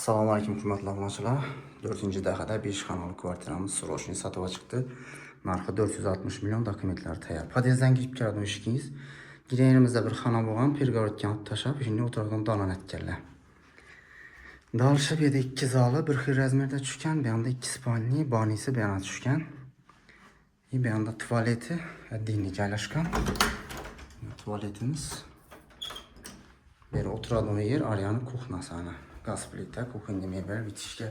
Assalamualaikum hörmətli abunəçilər. 4-cü dəfədə 5 xanalı kvartiramız sroçni satıva çıxdı. Narxı 460 milyon, dokumentlər təyər. Podezdən girib gəldim eşikiniz. Gireyerimizdə bir xana boğan, pergorod yanıb taşab, şimdi oturaqdan dalan etkərlə. Dalışıb yedi 2 zalı, bir xir rəzmirdə düşkən, bir anda 2 spalni, banisi bir yana düşkən. Bir anda tuvaleti, dini gələşkən. Tuvaletimiz. Bir oturadığım yer, arayanın kuxnası ana. Qaz plitə, kuxun deməyə bitişkə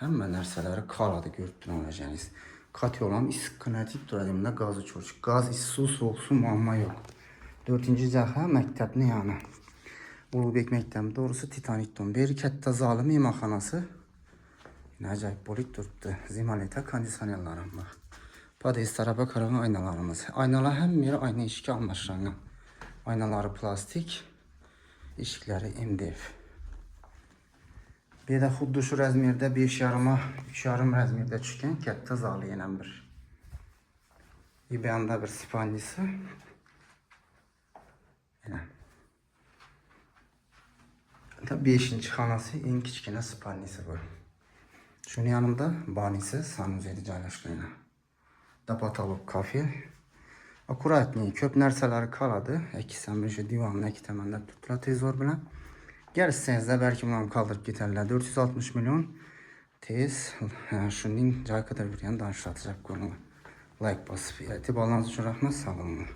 həmmə nərsələri kaladı görübdün olacağınız. Katyolam iskanatik duradığımda qaz uçur. Qaz, su, soğuk su muamma yox. 4-cü cəxə məktəbini yəni. Ulubek məktəbi doğrusu Titanikton. Beri kətdə zalı meymanxanası. Yine acayip bolit durubdu. Zimaleta kondisionerlərim var. Pades tarafa qaralan aynalarımız. Aynalar həm yeri ayna işki almışlarına. Aynaları plastik. İşikləri MDF. Bir də xuddi şu rəzmirdə 5,5-a 3,5 rəzmirdə çıxən kətdə zalı yenə bir. İbəyanda bir spalnisi. Yenə. 5-ci xanası en kiçkinə spalnisi bu. Şunun yanında banisi sanuzeli caylaşqı ilə. Da patolog kafe. Akuratni köp nərsələri kaladı. Əksən bir şey divanın əki təməndə tutula tez zor bilən. Gəlirsiniz də bəlkə bunları kaldırıp getərlər. 460 milyon tez. Şunun cay kadar bir yan danışlatacaq qolunu. Like basıp etibarlarınız üçün rəhmət, sağ olun.